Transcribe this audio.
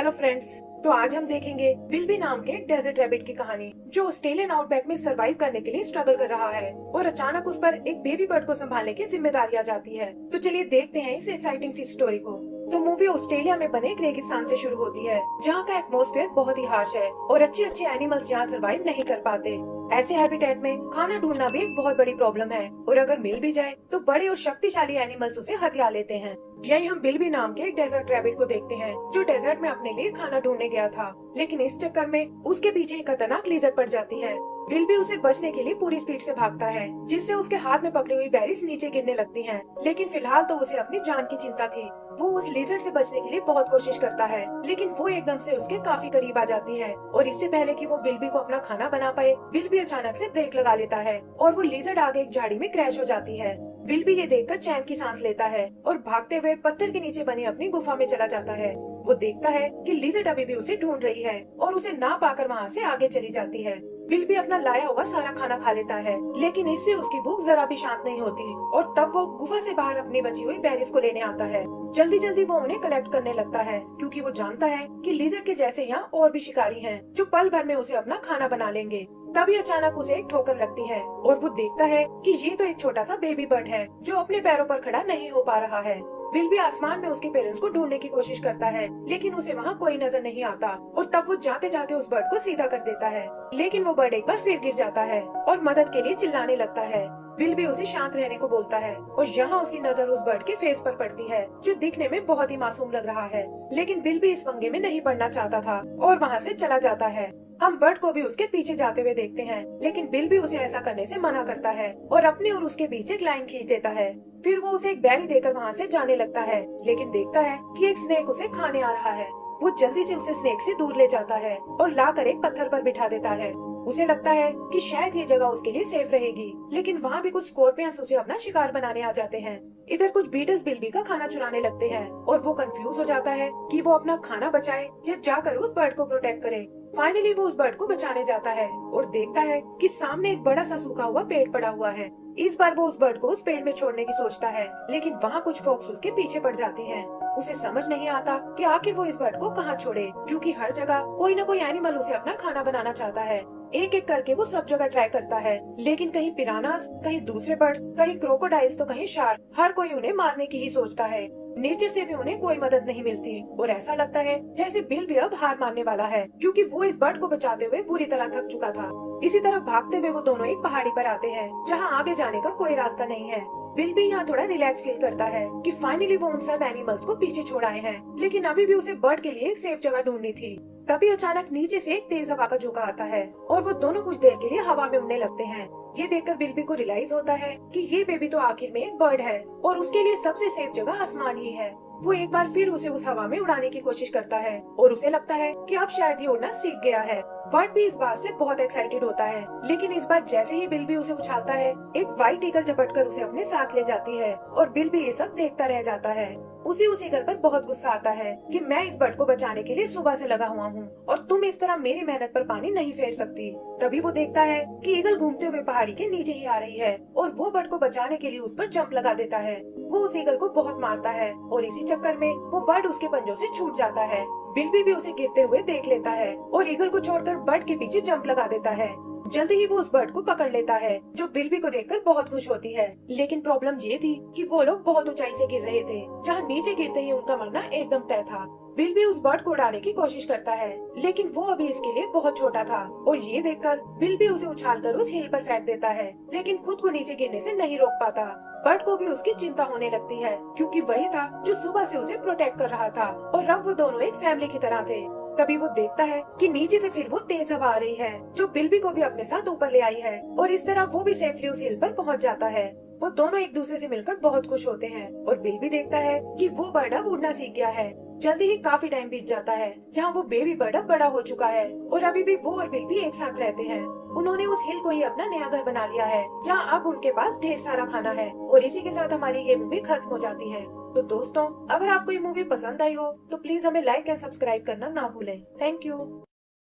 Hello friends, तो आज हम देखेंगे बिल्बी नाम के एक डेजर्ट रैबिट की कहानी जो ऑस्ट्रेलियन आउटबैक में सरवाइव करने के लिए स्ट्रगल कर रहा है और अचानक उस पर एक बेबी बर्ड को संभालने की जिम्मेदारी आ जाती है। तो चलिए देखते हैं इस एक्साइटिंग सी स्टोरी को। तो मूवी ऑस्ट्रेलिया में बने एक रेगिस्तान से शुरू होती है जहाँ का एटमॉस्फेयर बहुत ही हार्श है और अच्छे अच्छे एनिमल्स यहाँ सरवाइव नहीं कर पाते। ऐसे हैबिटेट में खाना ढूंढना भी एक बहुत बड़ी प्रॉब्लम है और अगर मिल भी जाए तो बड़े और शक्तिशाली एनिमल्स उसे हथिया लेते हैं। यही हम बिल्बी नाम के एक डेजर्ट रैबिट को देखते हैं जो डेजर्ट में अपने लिए खाना ढूंढने गया था, लेकिन इस चक्कर में उसके पीछे एक खतरनाक लिजर्ड पड़ जाती है। बिल्बी उसे बचने के लिए पूरी स्पीड से भागता है जिससे उसके हाथ में पकड़ी हुई बेरीज नीचे गिरने लगती हैं। लेकिन फिलहाल तो उसे अपनी जान की चिंता थी। वो उस लिजर्ड से बचने के लिए बहुत कोशिश करता है, लेकिन वो एकदम से उसके काफी करीब आ जाती है और इससे पहले कि वो बिल्बी को अपना खाना बना पाए, बिल्बी अचानक से ब्रेक लगा लेता है और वो लिजर्ड आगे एक झाड़ी में क्रैश हो जाती है। बिल्बी ये देखकर चैन की सांस लेता है और भागते हुए पत्थर के नीचे बनी अपनी गुफा में चला जाता है। वो देखता है कि लिजर्ड अभी भी उसे ढूंढ रही है और उसे ना पाकर वहाँ से आगे चली जाती है। बिल्बी अपना लाया हुआ सारा खाना खा लेता है, लेकिन इससे उसकी भूख जरा भी शांत नहीं होती और तब वो गुफा से बाहर अपनी बची हुई बेरीज को लेने आता है। जल्दी जल्दी वो उन्हें कलेक्ट करने लगता है क्योंकि वो जानता है कि लिजर्ड के जैसे यहाँ और भी शिकारी हैं जो पल भर में उसे अपना खाना बना लेंगे। तभी अचानक उसे एक ठोकर लगती है और वो देखता है कि ये तो एक छोटा सा बेबी बर्ड है जो अपने पैरों पर खड़ा नहीं हो पा रहा है। बिल्बी आसमान में उसके पेरेंट्स को ढूंढने की कोशिश करता है, लेकिन उसे वहाँ कोई नजर नहीं आता और तब वो जाते जाते उस बर्ड को सीधा कर देता है, लेकिन वो बर्ड एक बार फिर गिर जाता है और मदद के लिए चिल्लाने लगता है। बिल्बी उसे शांत रहने को बोलता है और यहाँ उसकी नजर उस बर्ड के फेस पर पड़ती है जो दिखने में बहुत ही मासूम लग रहा है, लेकिन बिल्बी इस पंगे में नहीं पड़ना चाहता था और वहाँ से चला जाता है। हम बर्ड को भी उसके पीछे जाते हुए देखते हैं, लेकिन बिल्बी उसे ऐसा करने से मना करता है और अपने और उसके बीच एक लाइन खींच देता है। फिर वो उसे एक बेरी देकर वहाँ से जाने लगता है, लेकिन देखता है कि एक स्नेक उसे खाने आ रहा है। वो जल्दी से उसे स्नेक से दूर ले जाता है और लाकर एक पत्थर पर बिठा देता है। उसे लगता है कि शायद ये जगह उसके लिए सेफ रहेगी, लेकिन वहाँ भी कुछ स्कॉर्पियंस उसे अपना शिकार बनाने आ जाते हैं। इधर कुछ बीटल्स बिल्बी का खाना चुराने लगते हैं और वो कंफ्यूज हो जाता है कि वो अपना खाना बचाए या जाकर उस बर्ड को प्रोटेक्ट करे। फाइनली वो उस बर्ड को बचाने जाता है और देखता है कि सामने एक बड़ा सा सूखा हुआ पेड़ पड़ा हुआ है। इस बार वो उस बर्ड को उस पेड़ में छोड़ने की सोचता है, लेकिन वहाँ कुछ फॉक्स उसके पीछे पड़ जाती हैं। उसे समझ नहीं आता कि आखिर वो इस बर्ड को कहाँ छोड़े, क्योंकि हर जगह कोई न कोई एनिमल उसे अपना खाना बनाना चाहता है। एक एक करके वो सब जगह ट्राई करता है, लेकिन कहीं पिरानास, कहीं दूसरे बर्ड्स, कहीं क्रोकोडाइल्स तो कहीं शार्क, हर कोई उन्हें मारने की ही सोचता है। नेचर से भी उन्हें कोई मदद नहीं मिलती और ऐसा लगता है जैसे बिल्बी अब हार मानने वाला है, क्योंकि वो इस बर्ड को बचाते हुए पूरी तरह थक चुका था। इसी तरह भागते हुए वो दोनों एक पहाड़ी पर आते हैं जहाँ आगे जाने का कोई रास्ता नहीं है। बिल्बी यहाँ थोड़ा रिलैक्स फील करता है कि फाइनली वो उन सब एनिमल्स को पीछे छोड़ आए हैं, लेकिन अभी भी उसे बर्ड के लिए एक सेफ जगह ढूंढनी थी। तभी अचानक नीचे से एक तेज हवा का झोंका आता है और वो दोनों कुछ देर के लिए हवा में उड़ने लगते हैं। ये देखकर बिल्बी को रियलाइज होता है कि ये बेबी तो आखिर में एक बर्ड है और उसके लिए सबसे सेफ जगह आसमान ही है। वो एक बार फिर उसे उस हवा में उड़ाने की कोशिश करता है और उसे लगता है कि अब शायद ये उड़ना सीख गया है। बर्ड भी इस बात से बहुत एक्साइटेड होता है, लेकिन इस बार जैसे ही बिल्बी उसे उछालता है, एक व्हाइट ईगल झपट कर उसे अपने साथ ले जाती है और बिल्बी ये सब देखता रह जाता है। उसे उस ईगल पर बहुत गुस्सा आता है कि मैं इस बर्ड को बचाने के लिए सुबह से लगा हुआ हूँ और तुम इस तरह मेरी मेहनत पर पानी नहीं फेर सकती। तभी वो देखता है कि ईगल घूमते हुए पहाड़ी के नीचे ही आ रही है और वो बर्ड को बचाने के लिए उस पर जंप लगा देता है। वो उस ईगल को बहुत मारता है और इसी चक्कर में वो बर्ड उसके पंजों से छूट जाता है। बिल्बी भी उसे गिरते हुए देख लेता है और ईगल को छोड़कर बर्ड के पीछे जंप लगा देता है। जल्दी ही वो उस बर्ड को पकड़ लेता है जो बिल्बी को देखकर बहुत खुश होती है, लेकिन प्रॉब्लम ये थी कि वो लोग बहुत ऊंचाई से गिर रहे थे जहाँ नीचे गिरते ही उनका मरना एकदम तय था। बिल्बी उस बर्ड को उड़ाने की कोशिश करता है, लेकिन वो अभी इसके लिए बहुत छोटा था और ये देखकर बिल्बी उसे उछालकर उस हिल पर फेंक देता है, लेकिन खुद को नीचे गिरने से नहीं रोक पाता। बर्ड को भी उसकी चिंता होने लगती है क्योंकि वही था जो सुबह से उसे प्रोटेक्ट कर रहा था और अब वो दोनों एक फैमिली की तरह थे। तभी वो देखता है कि नीचे से फिर वो तेज हवा आ रही है जो बिल्बी को भी अपने साथ ऊपर ले आई है और इस तरह वो भी सेफली उस हिल पर पहुंच जाता है। वो दोनों एक दूसरे से मिलकर बहुत खुश होते हैं और बिल्बी देखता है कि वो बर्ड अब उड़ना सीख गया है। जल्दी ही काफी टाइम बीत जाता है जहाँ वो बेबी बर्ड अब बड़ा हो चुका है और अभी भी वो और बिल्बी एक साथ रहते हैं। उन्होंने उस हिल को ही अपना नया घर बना लिया है जहाँ अब उनके पास ढेर सारा खाना है और इसी के साथ हमारी ये मूवी खत्म हो जाती है। तो दोस्तों, अगर आपको ये मूवी पसंद आई हो तो प्लीज हमें लाइक एंड सब्सक्राइब करना ना भूलें। Thank you.